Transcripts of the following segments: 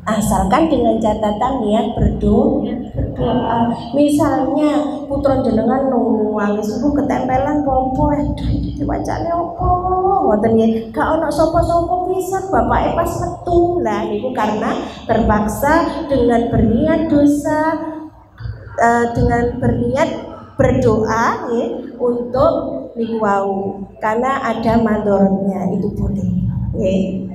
Asalkan dengan catatan niat berdoa. Misalnya putra jenengan nuwang subuh ketempelan popo diwacane opo ngoten nggih. Gak ono sapa-sapa pisan bapake pas metu. Lah niku karena terpaksa dengan berniat dosa, dengan berniat berdoa nggih untuk niku wau. Karena ada mandornya itu boleh nggih.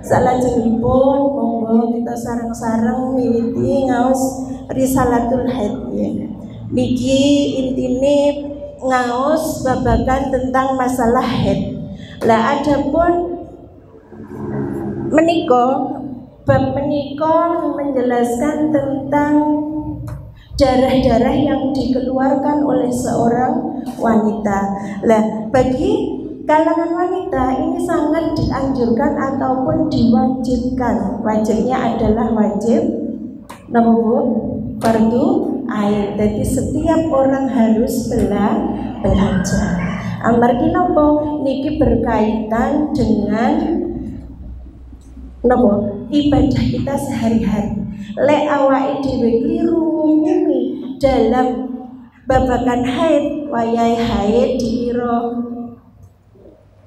Salajengipun monggo kita sareng-sareng miwiti ngaos Risalatul Haid ya. Niki intine ngaos babagan tentang masalah haid. Lah adapun bab menika menjelaskan tentang darah-darah yang dikeluarkan oleh seorang wanita. Lah bagi kalangan wanita ini sangat dianjurkan ataupun diwajibkan. Wajibnya adalah wajib fardu ain. Jadi setiap orang harus belajar. Amargi napa niki berkaitan dengan ibadah kita sehari-hari. Lek awake dhewe kliru ngumumi dalam babagan haid, wayahe haid dikira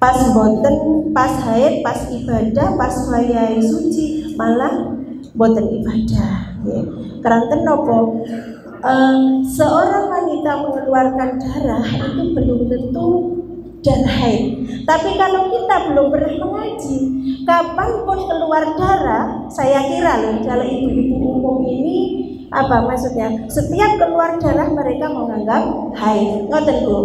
pas boten, pas haid, pas ibadah, pas wayahe suci, malah boten ibadah. Keranten nopo seorang wanita mengeluarkan darah itu belum tentu darah haid. Tapi kalau kita belum pernah mengaji, kapanpun keluar darah, saya kira loh, kalau ibu-ibu umum ini apa maksudnya? Setiap keluar darah mereka menganggap haid. Ngoten Bu.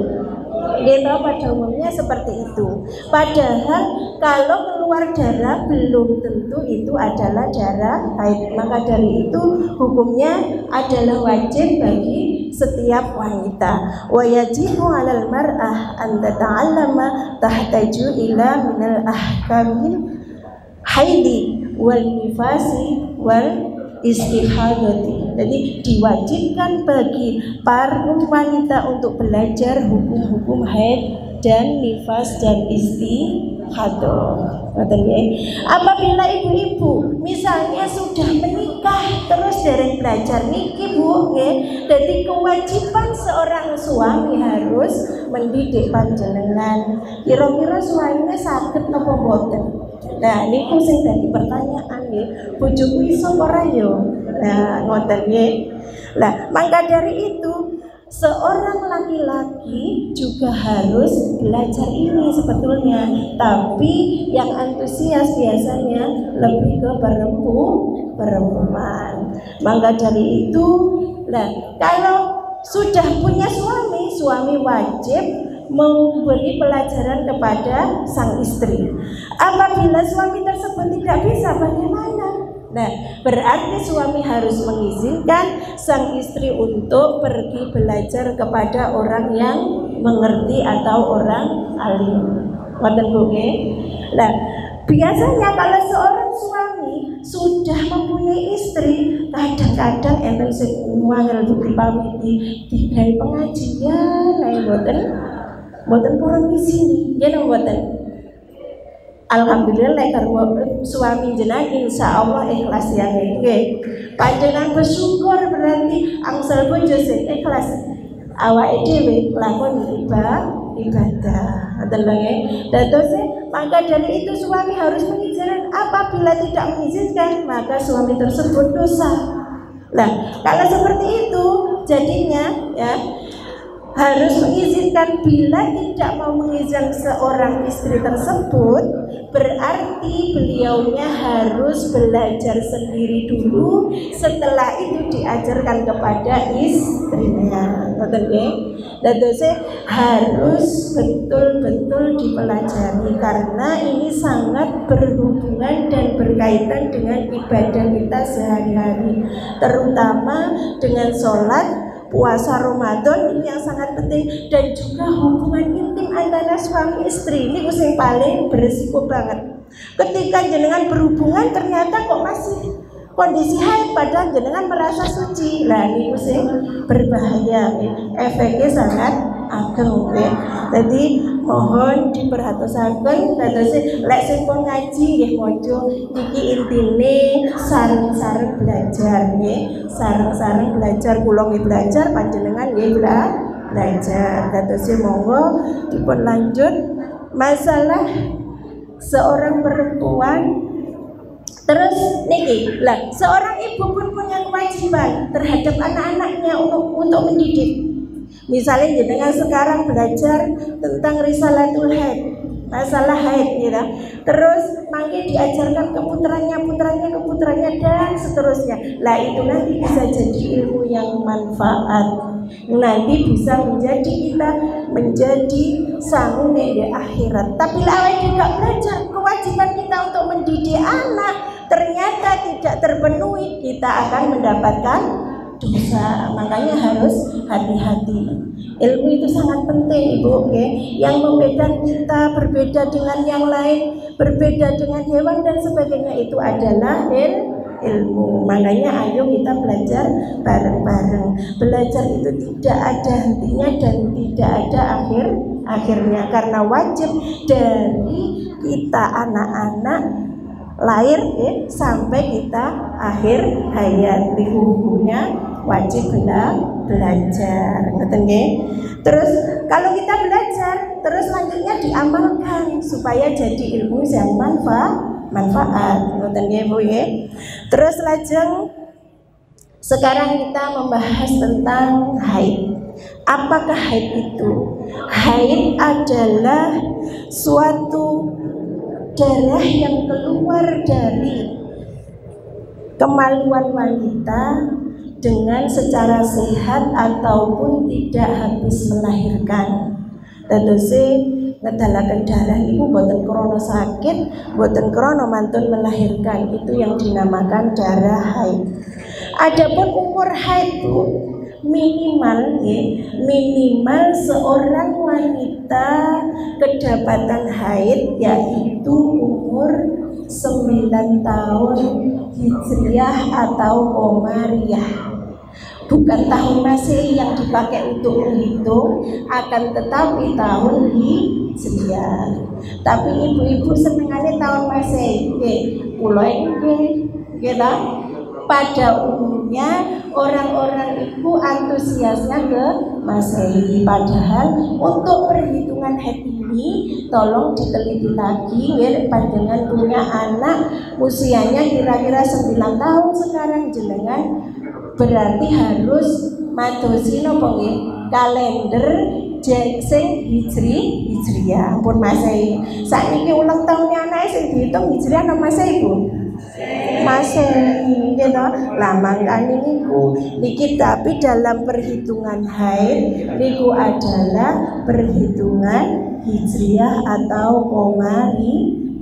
Gitu, pada umumnya seperti itu. Padahal kalau keluar darah belum tentu itu adalah darah haid. Maka dari itu hukumnya adalah wajib bagi setiap wanita. Wa yajibu 'alal mar'ah an tata'allama tahtaju ila minal ahkamil haidi wal nifasi wal istihadati. Jadi diwajibkan bagi para wanita untuk belajar hukum-hukum haid dan nifas dan istihadah. Apabila ibu-ibu misalnya sudah menikah terus dereng belajar niki Bu, jadi kewajiban seorang suami harus mendidik panjenengan. Kira-kira suaminya sakit napa mboten? Nah, niku sing dadi pertanyaan nggih. Bojoku iso ora yo? Nah, ngoten nggih. Lah, maka dari itu seorang laki-laki juga harus belajar ini sebetulnya. Tapi yang antusias biasanya lebih ke perempuan. Maka dari itu, lah kalau sudah punya suami wajib memberi pelajaran kepada sang istri. Apabila suami tersebut tidak bisa, bagaimana? Nah, berarti suami harus mengizinkan sang istri untuk pergi belajar kepada orang yang mengerti atau orang alim. Ngoten Bu nggih. Nah, biasanya kalau seorang suami sudah mempunyai istri, kadang-kadang enten sing wangel dipamiti digawe pengajian, mboten purun izin, ya mboten. Alhamdulillah karo suami jenengan insyaallah ikhlas ya nggih. Panjenengan bersyukur berarti angsal bojo sing ikhlas. Awake dhewe lakon ibadah. Ngoten lho nggih. Dados maka dari itu suami harus mengizinkan. Apabila tidak mengizinkan, maka suami tersebut dosa. Nah, kalau seperti itu jadinya ya harus mengizinkan. Bila tidak mau mengizinkan seorang istri tersebut, berarti beliaunya harus belajar sendiri dulu, setelah itu diajarkan kepada istrinya. Betul ya? Dan harus betul-betul dipelajari karena ini sangat berhubungan dan berkaitan dengan ibadah kita sehari-hari, terutama dengan sholat, puasa Ramadan ini yang sangat penting, dan juga hubungan intim antara suami istri ini yang paling berisiko banget. Ketika jenengan berhubungan ternyata kok masih kondisi haid padahal jenengan merasa suci. Lah niku sing berbahaya, efeknya sangat ageng. Jadi mohon diperhatosaken dados lek sing pun ngaji nggih maca iki intine sareng-sareng belajar nggih. Sareng-sareng belajar, kula nggih belajar, panjenengan nggih belajar. Dados monggo dipun lanjut masalah seorang perempuan. Terus niki, lah seorang ibu pun punya kewajiban terhadap anak-anaknya untuk mendidik. Misalnya jenengan sekarang belajar tentang risalatul haid, masalah haid gitu. Terus mungkin diajarkan ke putranya dan seterusnya. Lah itu nanti bisa jadi ilmu yang manfaat. Nanti bisa menjadi kita menjadi sangun di akhirat. Tapi lah juga belajar kewajiban kita untuk mendidik anak ternyata tidak terpenuhi, kita akan mendapatkan dosa. Makanya harus hati-hati. Ilmu itu sangat penting, Ibu, yang membedakan kita berbeda dengan yang lain, berbeda dengan hewan dan sebagainya, itu adalah ilmu. Makanya ayo kita belajar bareng-bareng. Belajar itu tidak ada hentinya dan tidak ada akhirnya, karena wajib dari kita anak-anak lahir sampai kita akhir hayat, hukumnya wajib belajar, ngerti nggih? Terus kalau kita belajar terus lanjutnya diamalkan supaya jadi ilmu yang manfaat, ngerti nggih Bu ya? Terus lajeng sekarang kita membahas tentang haid. Apakah haid itu? Haid adalah suatu darah yang keluar dari kemaluan wanita dengan secara sehat ataupun tidak habis melahirkan. Dadose ngedalaken darah itu boten krana sakit, boten krana mantun melahirkan, itu yang dinamakan darah haid. Adapun umur haid Bu, minimal seorang wanita kedapatan haid yaitu umur 9 tahun hijriah atau qamariyah. Bukan tahun Masehi yang dipakai untuk menghitung, akan tetapi tahun hijriah. Tapi ibu-ibu senengannya tahun Masehi. Kula iki kita pada umumnya orang-orang itu antusiasnya ke Masehi. Padahal untuk perhitungan haid ini tolong diteliti lagi ya, panjenengan punya anak usianya kira-kira 9 tahun sekarang jenengan berarti harus madosi napa nggih kalender sing hijriah pun Masehi. Sakniki ulang tahunnya anake sing dihitung hijriah napa Masehi Bu? Masehi gitu. Lah mangkane niku niki, tapi dalam perhitungan haid niku adalah perhitungan hijriah atau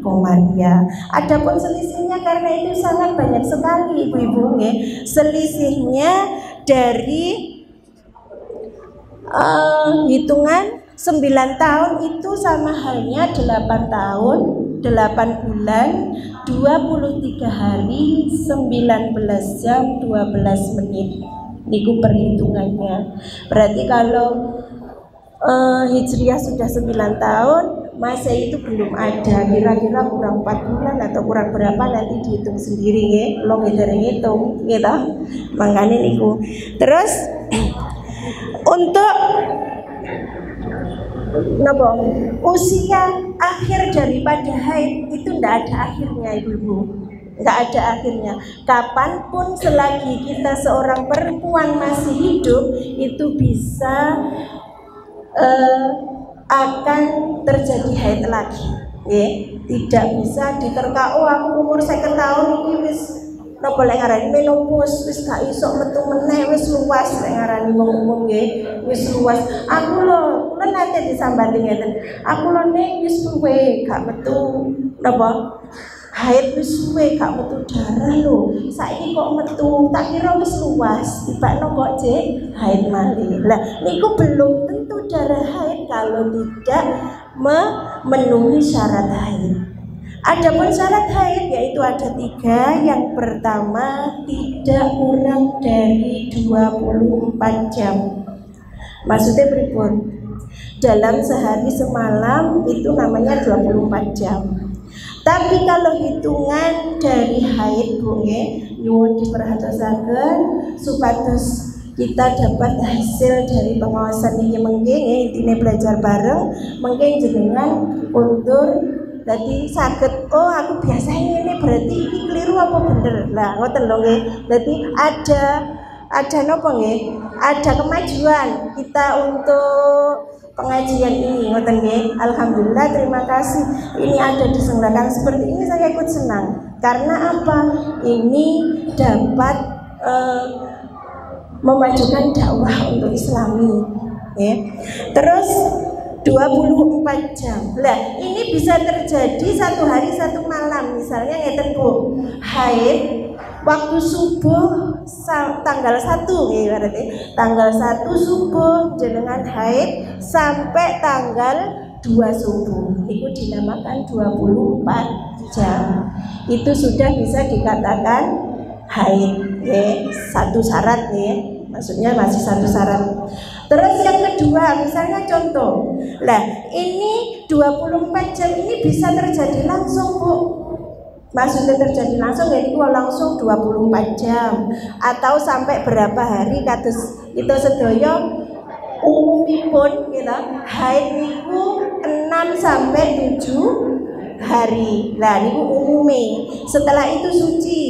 qamariyah. Adapun selisihnya karena itu sangat banyak sekali ibu-ibu nggih. Selisihnya dari hitungan 9 tahun itu sama halnya 8 tahun 8 bulan 23 hari 19 jam 12 menit niku perhitungannya. Berarti kalau hijriah sudah 9 tahun, Masehi itu belum ada, kira-kira kurang 4 bulan atau kurang berapa nanti dihitung sendiri ya, lo ngedering hitung gitu. Makanya niku. Terus untuk usia akhir daripada haid itu tidak ada akhirnya ibu-ibu, tidak ada akhirnya. Kapanpun selagi kita seorang perempuan masih hidup itu bisa akan terjadi haid lagi, ya. Tidak bisa diterka, oh aku umur 50 tahun ini wis napa lek ngarani menopause, wis gak iso metu meneh, wis luas lek ngarani umum nggih, wis luas. Aku lho, kula nate disambati ngeten. Aku lho ning wis suwe gak metu napa? Haid wis suwe gak metu darah lho. Saiki kok metu, tak kira wis luas, tibakno kok jek haid malih. Lah niku belum tentu darah haid kalau tidak memenuhi syarat haid. Adapun syarat haid yaitu ada 3. Yang pertama, tidak kurang dari 24 jam. Maksudnya berikut, dalam sehari semalam itu namanya 24 jam. Tapi kalau hitungan dari haid Bu nyuwun diperhatosaken supados kita dapat hasil dari pengawasan ini mengke intine belajar bareng mengke jenengan undur. Jadi sakit, oh aku biasa ini berarti ini keliru apa bener lah, ngoten lho nggih. Jadi ada nopo nggih? Ada kemajuan kita untuk pengajian ini, ngoten nggih. Alhamdulillah, terima kasih. Ini ada diselenggarakan seperti ini, saya ikut senang. Karena apa? Ini dapat memajukan dakwah untuk Islami. Ya. Terus 24 jam. Lah, ini bisa terjadi 1 hari 1 malam. Misalnya ngeten Bu, haid waktu subuh tanggal 1 berarti tanggal 1 subuh jenengan haid sampai tanggal 2 subuh. Itu dinamakan 24 jam. Itu sudah bisa dikatakan haid ya, satu syarat ya. Maksudnya masih satu syarat. Terus yang kedua, misalnya contoh, lah ini 24 jam ini bisa terjadi langsung Bu. Maksudnya terjadi langsung ya itu langsung 24 jam atau sampai berapa hari kados itu sedaya umumipun gitu. Haid niku 6 sampai 7 hari. Lah niku umume. Setelah itu suci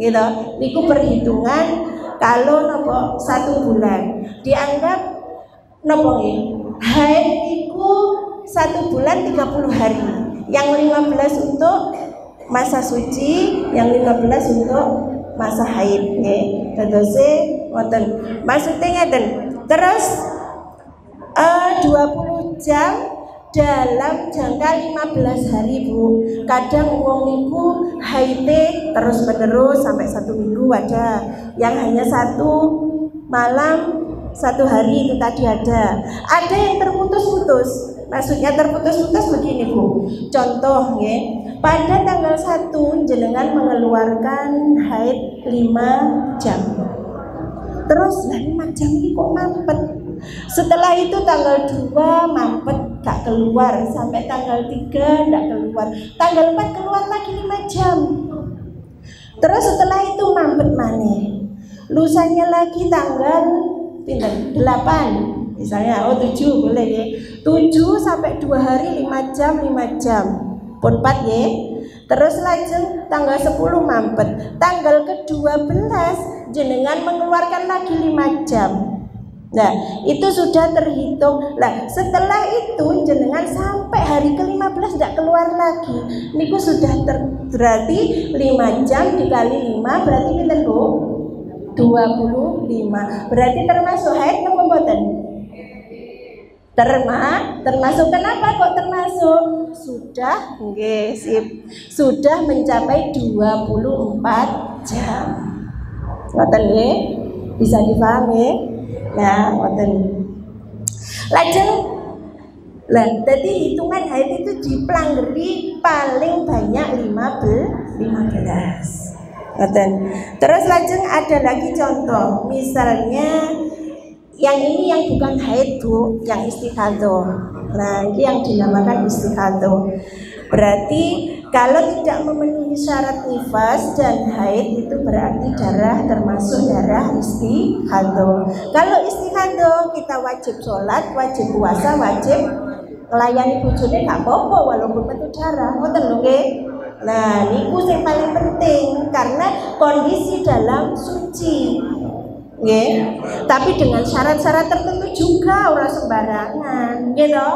gitu. Niku perhitungan kalau nopo 1 bulan dianggap nopo haid niku 1 bulan 30 hari. Yang 15 untuk masa suci, yang 15 untuk masa haid nggih. Dadose ngoten. Maksudnya ngeten. Terus 20 jam dalam jangka 15 hari Bu. Kadang wong niku haite terus menerus sampai 1 minggu ada, yang hanya 1 malam 1 hari itu tadi ada. Ada yang terputus-putus. Maksudnya terputus-putus begini Bu. Contoh ya, pada tanggal 1 jenengan mengeluarkan haid 5 jam. Terus 5 jam ini kok mampet. Setelah itu tanggal 2 mampet gak keluar, sampai tanggal 3 gak keluar, tanggal 4 keluar lagi 5 jam. Terus setelah itu mampet maneh, lusanya lagi tanggal 8 misalnya, 7 boleh ya, 7 sampai 2 hari 5 jam pun 4 ya. Terus lajeng tanggal 10 mampet, tanggal ke-12 jenengan mengeluarkan lagi 5 jam. Nah, itu sudah terhitung. Nah, setelah itu jenengan sampai hari ke-15 tidak keluar lagi. Niku sudah berarti 5 jam dikali 5 berarti pinten Bu? 25. Berarti termasuk haid apa mboten? Termasuk. Kenapa kok termasuk? Sudah nggih, sip. Sudah mencapai 24 jam. Ngoten nggih? Bisa dipahami? Nah, ngoten. Lajeng lah, jadi hitungan haid itu diplanggeri paling banyak 15. Ngoten. Terus lajeng ada lagi contoh, misalnya yang ini yang bukan haid Bu, yang istikhadah. Nah, ini yang dinamakan istikhadah. Berarti kalau tidak memenuhi syarat nifas dan haid itu berarti darah termasuk darah istikhadah. Kalau istikhadah kita wajib sholat, wajib puasa, wajib melayani bojone gak apa-apa walaupun metu darah. Ngoten lho nggih. Nah, niku sing paling penting karena kondisi dalam suci. Nggih. Tapi dengan syarat-syarat tertentu juga ora sembarangan, nggih to?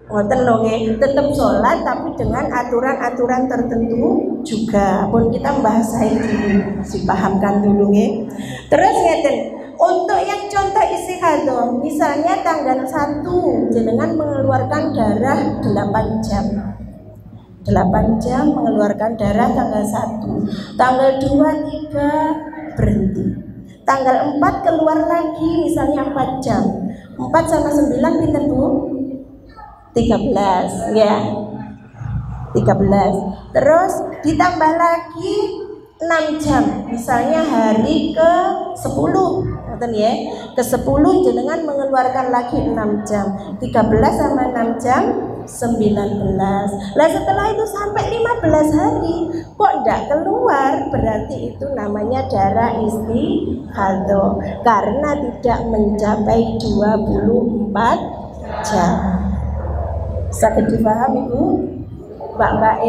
Ngoten lho nggih, tetap sholat tapi dengan aturan-aturan tertentu juga. Pun kita bahas ini dipahamkan dulu nggih. Terus ngeten, untuk yang contoh istikhadah, misalnya tanggal 1 jenengan mengeluarkan darah 8 jam. 8 jam mengeluarkan darah tanggal 1. Tanggal 2, 3 berhenti. Tanggal 4 keluar lagi misalnya 4 jam. 4 sama 9 pinten Bu? 13 ya. 13. Terus ditambah lagi 6 jam. Misalnya hari ke-10, ngoten ya. Ke-10 jenengan mengeluarkan lagi 6 jam. 13 sama 6 jam 19. Lah setelah itu sampai 15 hari kok enggak keluar, berarti itu namanya darah istihadhah karena tidak mencapai 24 jam. Saged dipaham Ibu? Mbak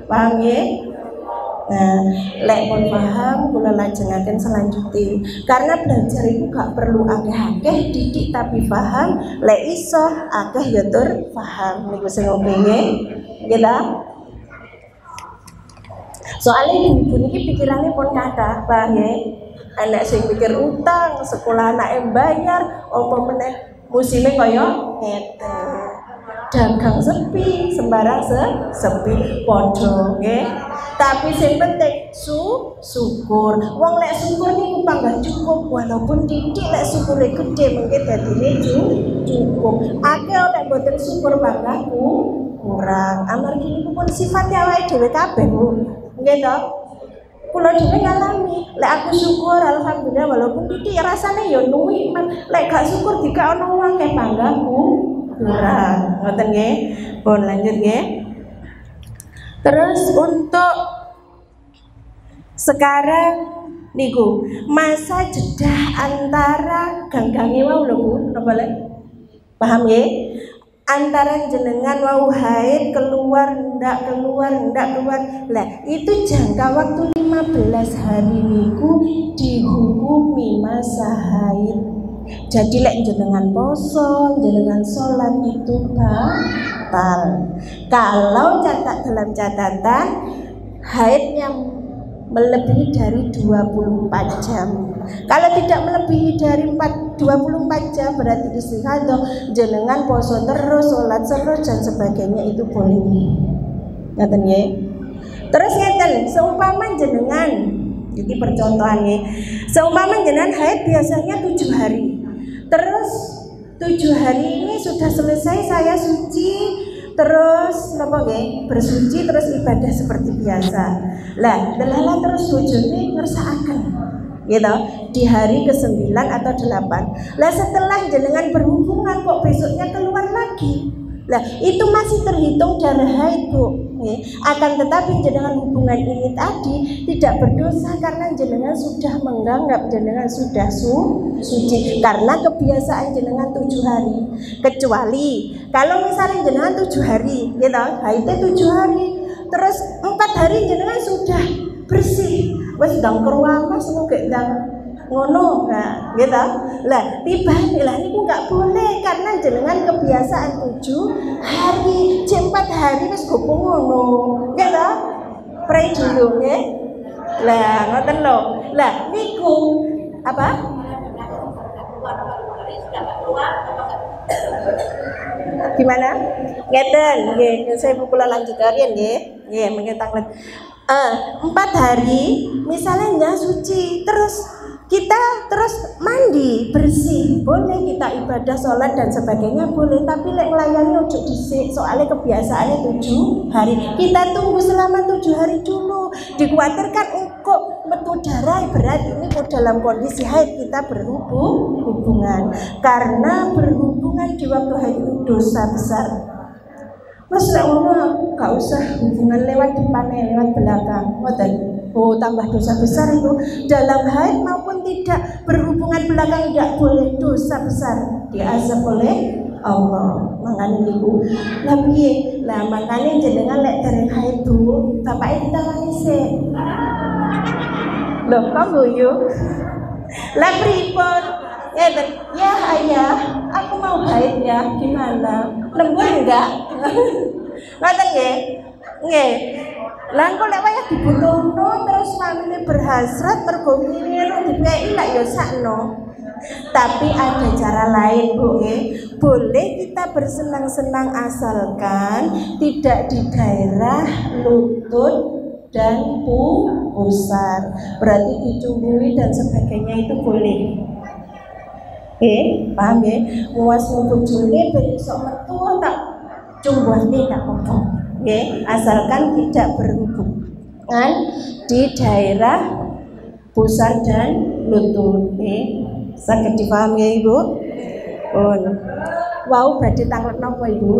paham ya? Nah, lek pun paham kula lajengaken selanjutnya. Karena belajar itu gak perlu akeh-akeh didik tapi paham, lek iso akeh ya tur paham. Niku sing ngomongnya, nggih ta? Soalnya ibu niki pikirannya pun kathah, paham ya? Anak sing mikir utang, sekolah anake bayar, apa meneh musime kaya ngeten. Dagang sepi, sembarang sepi padha nggih. Tapi sing penting syukur. Wong lek syukur niku panggah cukup, walaupun titik lek syukure gede mengke dadine cukup. Akeh lek mboten syukur panggah kurang. Amargi niku pun sifate awake dhewe kabeh, Bu. Nggih to? Kula dhewe ngalami, lek aku syukur alhamdulillah walaupun titik rasane ya nuwih, lek gak syukur dikak ana wong akeh panggahku kurang. Ngoten nggih. Pun lanjut nggih. Terus untuk sekarang niku masa jeda antara ganggange wau lho Bu, napa lek? Paham nggih? Antara jenengan wau haid keluar ndak keluar. Lah, itu jangka waktu 15 hari niku dihukumi masa haid. Jadi lek jenengan poso, jenengan sholat itu batal. Kalau dalam catatan haidnya melebihi dari 24 jam. Kalau tidak melebihi dari 24 jam berarti istihadhah, jenengan poso terus, sholat terus dan sebagainya itu boleh. Ngaten nggih. Terus ngeten, seumpama jenengan iki percontohannya. Seumpama jenengan haid biasanya 7 hari. Terus 7 hari ini sudah selesai saya suci, terus napa nggih? Bersuci terus ibadah seperti biasa. Lah, delala terus bojone ngersakaken. Gitu, di hari ke-9 atau 8. Lah setelah jenengan berhubungan kok besoknya keluar lagi. Lah itu masih terhitung darah haid, Bu. Akan tetapi jenengan hubungan ini tadi tidak berdosa karena jenengan sudah menganggap jenengan sudah suci karena kebiasaan jenengan 7 hari. Kecuali kalau misalnya jenengan 7 hari, gitu, haidnya 7 hari, terus 4 hari jenengan sudah bersih, wes ndang keruamas ngono ndang ngono, nah, gitu. Lah, tibane lah niku enggak boleh karena jenengan kebiasaan 7 hari, 4 hari wis gopo ngono. Gitu. Pray dulu nggih. Lah, ngoten lho. Lah, niku apa? Gimana? Ngeten, nggih. Saya kula lanjut harian nggih. Nggih, mengke tanglet. 4 hari misalnya suci, terus kita terus mandi bersih, boleh kita ibadah sholat dan sebagainya boleh, tapi lek melayani ojo dhisik, soalnya kebiasaannya 7 hari. Kita tunggu selama 7 hari dulu. Dikhawatirkan kok metu darah, berarti ini kok dalam kondisi haid kita berhubungan, karena berhubungan di waktu haid itu dosa besar. Mas lek ngono aku gak usah hubungan lewat depan, lewat belakang. Ngoten. Oh, tambah dosa besar itu. Dalam haid maupun tidak berhubungan belakang tidak boleh, dosa besar diazab oleh Allah. Makanya niku lah piye? Lah makanya jenengan lek dereng haid Bu, bapake ditawani sik. Loh, kok guyu? Lah pripun? Ya ayah, aku mau haid ya, gimana? Lembur enggak? Ngoten nggih? Nggih. Lah kok lek wayah dibutuhno terus mamine berhasrat mergo ngiru dipeki lak ya sakno. Tapi ada cara lain, Bu. Boleh kita bersenang-senang asalkan tidak di daerah lutut dan pusar. Berarti dicungui dan sebagainya itu boleh. Paham ya? Muas bojone ben iso metu tak cungguhne gak apa-apa. nggih, asalkan tidak berhubungan di daerah pusar dan lutut nggih. Saged dipahami ya Ibu? Pun. Wau badhe tanglet napa Ibu?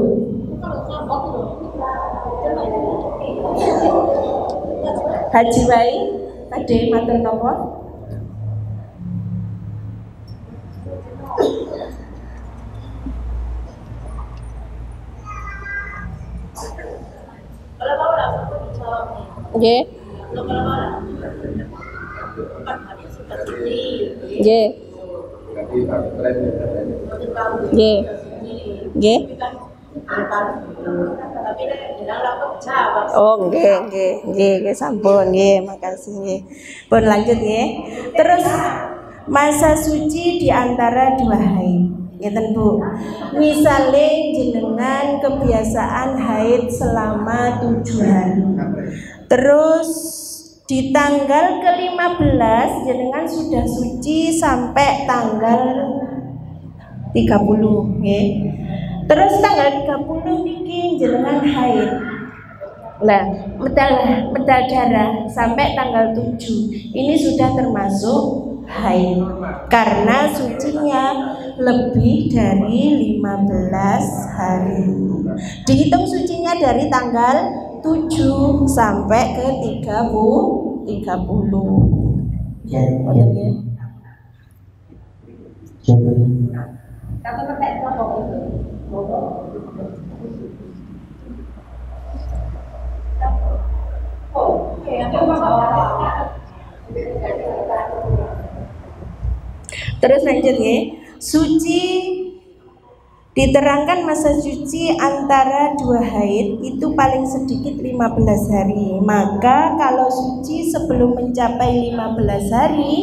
Haji wae badhe matur napa? Nggih. Nggih. Nggih. Nggih. Oh, nggih, sampun, nggih, makasih nggih. Pun lanjut nggih. Terus masa suci di antara dua haid. Ngeten Bu. Misale jenengan kebiasaan haid selama 7 hari. Terus di tanggal ke-15 jenengan sudah suci sampai tanggal 30 nggih. Terus tanggal 30 niki jenengan haid. Lah, medal darah sampai tanggal 7. Ini sudah termasuk haid karena sucinya lebih dari 15 hari. Dihitung sucinya dari tanggal 7 sampai ke 30. Ya, ya. Terus lanjut ya. Suci diterangkan masa suci antara 2 haid itu paling sedikit 15 hari. Maka kalau suci sebelum mencapai 15 hari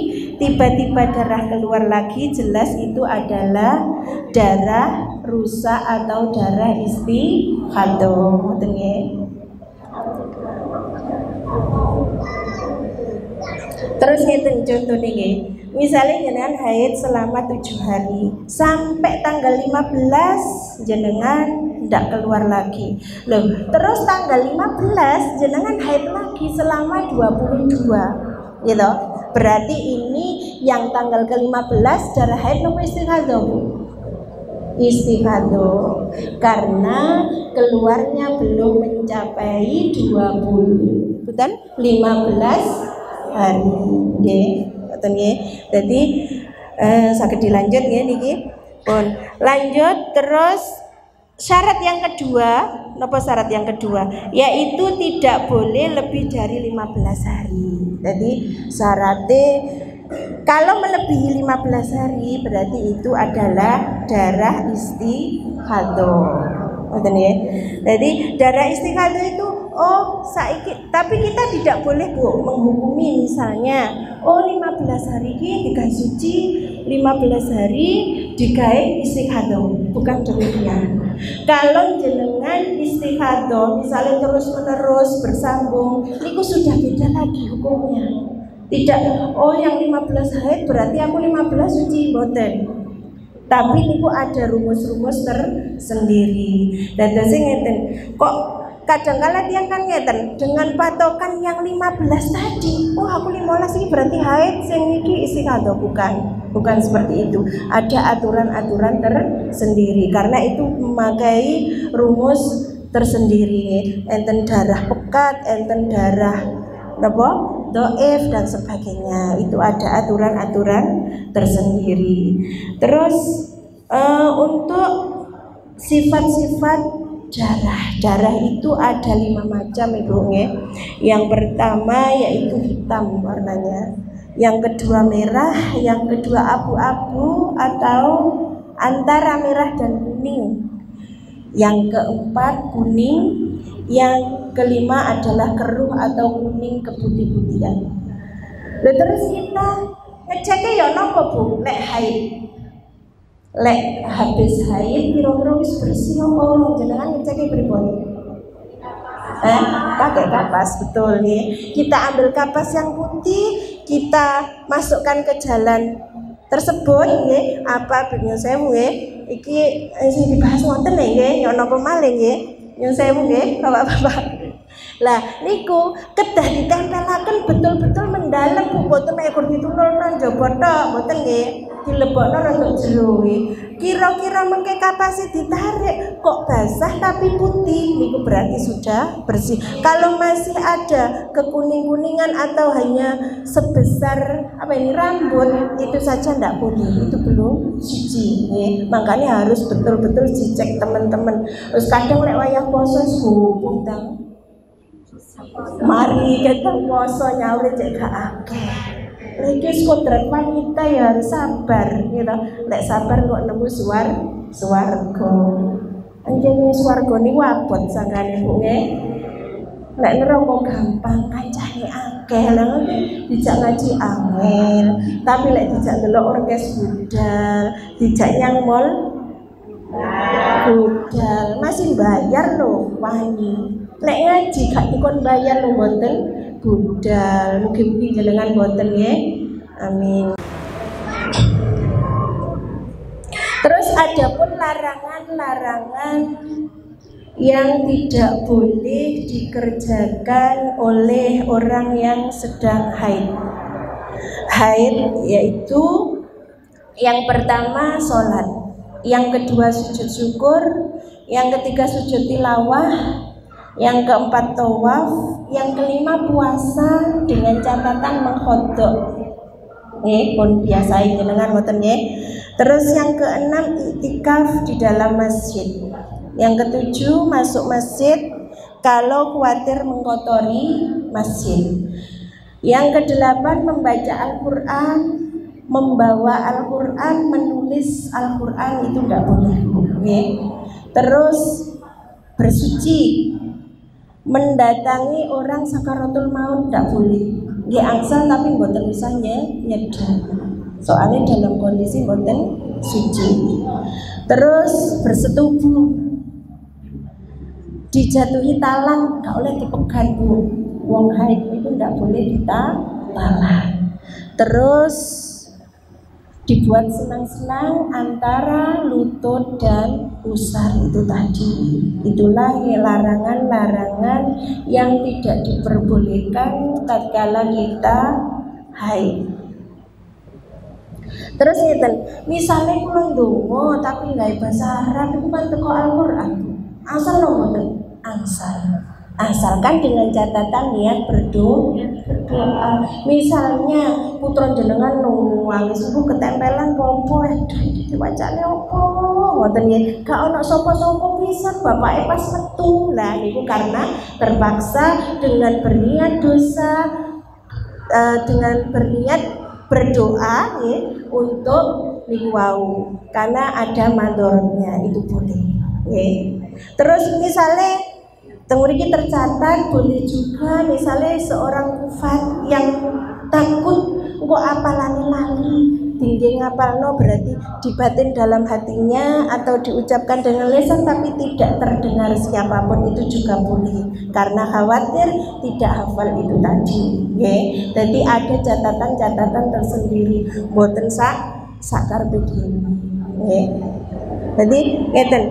tiba-tiba darah keluar lagi, jelas itu adalah darah rusak atau darah istihadah. Ngoten nggih. Terus ngeten contoh niki. Misalnya jenengan haid selama 7 hari sampai tanggal 15 jenengan tidak keluar lagi. Loh, terus tanggal 15 jenengan haid lagi selama 22. Gitu. Berarti ini yang tanggal ke-15 darah haid nopo istihadah, Bu? Istihadah. Karena keluarnya belum mencapai 20. Betul? 15 hari. Nggih. Ngoten nggih. Dadi saged dilanjut nggih niki. Pun lanjut terus syarat yang kedua, napa syarat yang kedua? Yaitu tidak boleh lebih dari 15 hari. Jadi syaratnya kalau melebihi 15 hari berarti itu adalah darah istihadah. Ngoten nggih. Jadi darah istihadah itu saiki, tapi kita tidak boleh Bu menghukumi misalnya 15 hari ini digawe suci, 15 hari digawe istihadah. Bukan demikian. Kalau jenengan istihadah misalnya terus-menerus bersambung, niku sudah beda lagi hukumnya. Tidak, yang 15 haid berarti aku 15 suci, mboten. Tapi niku ada rumus-rumus tersendiri. Dan dadi ngeten, kok kadang-kala tiang kan ngeten dengan patokan yang 15 tadi. Aku 15 ini berarti haid, sing iki istihadah. Bukan seperti itu. Ada aturan-aturan tersendiri karena itu memakai rumus tersendiri. Enten darah pekat, enten darah napa? Doif dan sebagainya. Itu ada aturan-aturan tersendiri. Terus untuk sifat-sifat darah itu ada 5 macam Ibu nggih. Yang pertama yaitu hitam warnanya, yang kedua merah, yang kedua abu-abu atau antara merah dan kuning, yang keempat kuning, yang kelima adalah keruh atau kuning keputih-putihan. Terus kita ngeceknya ya napa Bu? Lek haid, lek habis haid kira-kira wis bersih apa ora? Jenengan ngeceknya pripun? Pakai kapas, betul nih. Kita ambil kapas yang putih, kita masukkan ke jalan tersebut nggih. Apa bingung sewu nggih? Iki sing dibahas wonten nggih, ya napa malih nggih? Nyun sewu nggih, Bapak-bapak. Lah niku kedah ditempelaken betul-betul mendalam Bu, boten ekor ditulurna njaba tok, boten nggih. Dilebokno rada jero nggih. Kira-kira mengke kapase ditarik kok basah tapi putih, niku berarti sudah bersih. Kalau masih ada kekuning-kuningan atau hanya sebesar apa ini rambut, itu saja ndak boleh, itu belum suci nggih. Makanya harus betul-betul dicek teman-teman. Terus kadang lek wayah poso gubung mari kita poso nyaure cek gak akeh. Lagi kodrat wanita ya harus sabar gitu. Lek sabar kok nemu swarga. Anjene swarga niku abot sangkane Bu nggih. Lek neraka gampang kancane akeh lho dijak ngaji angel. Tapi lek dijak delok orkes budal, dijak nyang mall budal masih bayar lho wani. Lek ngaji gak dikon bayar lho mboten budal. Mugi-mugi jenengan mboten nggih. Amin. Terus ada pun larangan-larangan yang tidak boleh dikerjakan oleh orang yang sedang haid. Haid yaitu yang pertama sholat, yang kedua sujud syukur, yang ketiga sujud tilawah, yang keempat tawaf, yang kelima puasa dengan catatan menghodok. Pun biasain jenengan ngoten nggih. Terus yang keenam iktikaf di dalam masjid. Yang ketujuh masuk masjid kalau khawatir mengkotori masjid. Yang kedelapan membaca Al-Qur'an, membawa Al-Qur'an, menulis Al-Qur'an itu tidak boleh. Terus bersuci, mendatangi orang sakaratul maut tidak boleh. Nggih angsal tapi mboten usah nyedhak. Soalnya dalam kondisi mboten suci. Terus bersetubuh, dijatuhi talak gak oleh dipegat Bu. Wong haid itu tidak boleh ditalak. Terus dibuat senang-senang antara lutut dan pusar itu tadi. Itulah larangan-larangan yang tidak diperbolehkan tatkala kita haid. Terus ngeten, misalnya kula ndonga tapi nggak bahasa Arab itu kan teko Al-Qur'an. Asal lho mboten? Asalkan dengan catatan niat berdoa. Misalnya putra jenengan nangis ibu ketempelan popo diwacane opo ngoten nggih. Gak ono sapa-sapa pisan bapake pas metu. Lah niku karena terpaksa dengan berniat dosa, dengan berniat berdoa nggih untuk niku wau. Karena ada madorotnya itu boleh nggih. Terus misalnya mriki tercatat boleh juga misalnya seorang kufat yang takut kok apalane lali tinggi ngapalno berarti dibatin dalam hatinya atau diucapkan dengan lisan tapi tidak terdengar siapapun itu juga boleh karena khawatir tidak hafal itu tadi nggih. Jadi ada catatan-catatan tersendiri mboten sakar begini nggih. Jadi ngeten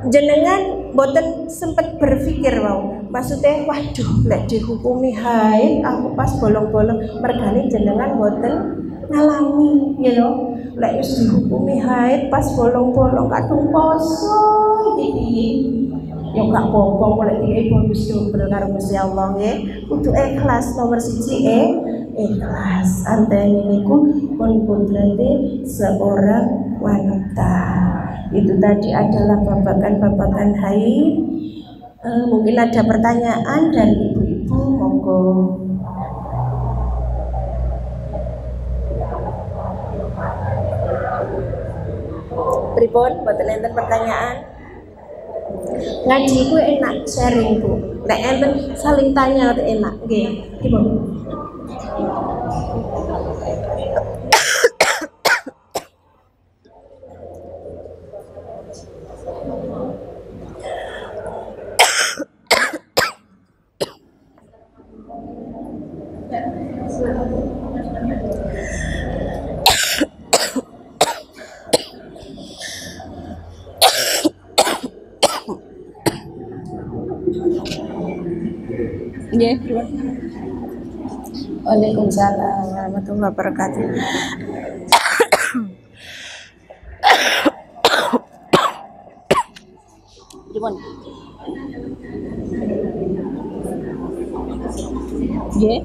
jenengan boten sempat berpikir wow, maksudnya waduh lek dihukumi haid aku pas bolong-bolong mergane jenengan boten ngalami you know lek wis dihukumi haid pas bolong-bolong kadung poso iki ya gak apa-apa lek iki bonus double karo Gusti Allah nggih kudu ikhlas nomor 1 ikhlas antene niku pun berarti seorang wanita. Itu tadi adalah babakan-babakan haid. Mungkin ada pertanyaan dari ibu-ibu, monggo. Pripun, boten enten pertanyaan? Ngaji ku enak sharing Bu. Nek enten saling tanya enak nggih. Pripun? Nggih, Waalaikumsalam warahmatullahi wabarakatuh. Gimon. Nggih.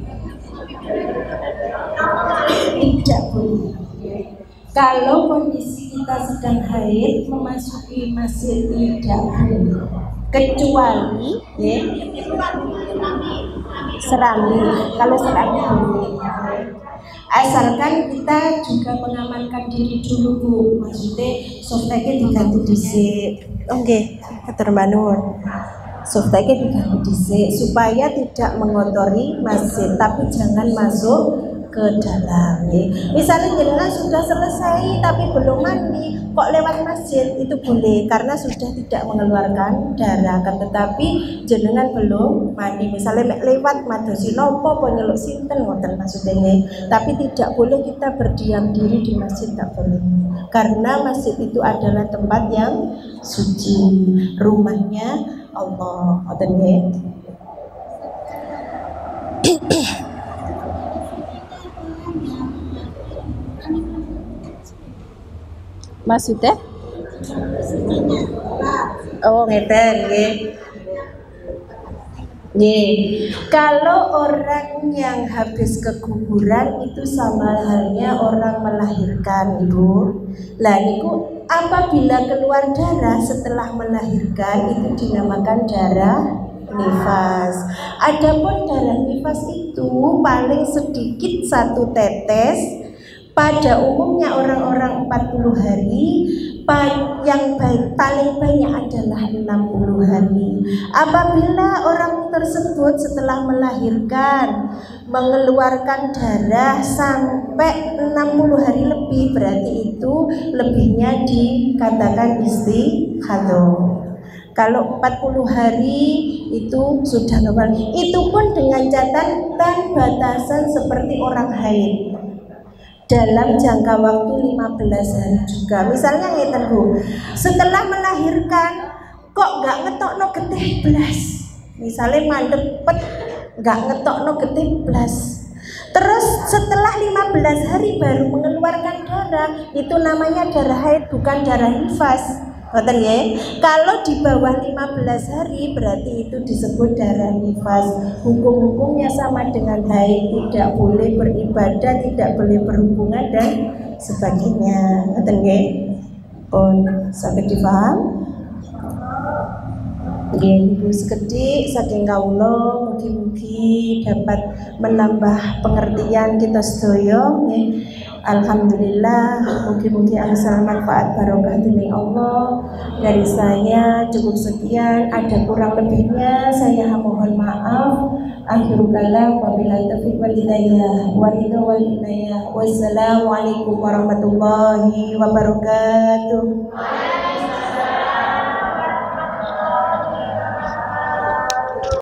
Tidak boleh. Kalau kondisi kita sedang haid, memasuki masjid tidak boleh, kecuali serambi. Kalau serambi boleh, asalkan kita juga mengamankan diri dulu, Bu. Maksudnya softteknya diganti dhisik. Oke, keterbangun. Softteknya diganti dhisik supaya tidak mengotori masjid, tapi jangan masuk ke dalam. Misalnya jenengan sudah selesai tapi belum mandi, kok lewat masjid, itu boleh karena sudah tidak mengeluarkan darah. Kan tetapi jenengan belum mandi, misalnya lewat madosi nopo nyeluk sinten ngoten maksudnya, tapi tidak boleh kita berdiam diri di masjid, tak boleh, karena masjid itu adalah tempat yang suci, rumahnya Allah. Ngoten nggih. Maksudnya? Oh, ngeten nggih. Nggih. Kalau orang yang habis keguguran itu sama halnya orang melahirkan, Ibu. Lah niku apabila keluar darah setelah melahirkan itu dinamakan darah nifas. Adapun darah nifas itu paling sedikit 1 tetes. Pada umumnya orang-orang 40 hari, yang paling banyak adalah 60 hari. Apabila orang tersebut setelah melahirkan mengeluarkan darah sampai 60 hari lebih, berarti itu lebihnya dikatakan istihadah. Kalau 40 hari itu sudah normal. Itu pun dengan catatan batasan seperti orang haid, dalam jangka waktu 15 hari juga. Misalnya ngeten, Bu, setelah melahirkan kok nggak ngetokno getih blas, misalnya mandep pet nggak ngetokno getih blas, terus setelah 15 hari baru mengeluarkan darah, itu namanya darah haid, bukan darah nifas. Ngoten ya. Kalau di bawah 15 hari berarti itu disebut darah nifas. Hukum-hukumnya sama dengan haid, tidak boleh beribadah, tidak boleh berhubungan dan sebagainya. Ngoten nggih. Pun sampai dipaham? Nggih, Ibu sekedhik saking kawula, mugi-mugi dapat menambah pengertian kita sedaya nggih. Alhamdulillah, mugi-mugi angsal manfaat barokah dening Allah. Dari saya cukup sekian, ada kurang lebihnya saya mohon maaf. Akhirul kalam, wabillahi taufiq wal hidayah, waridho wal inayah. Wassalamualaikum warahmatullahi wabarakatuh.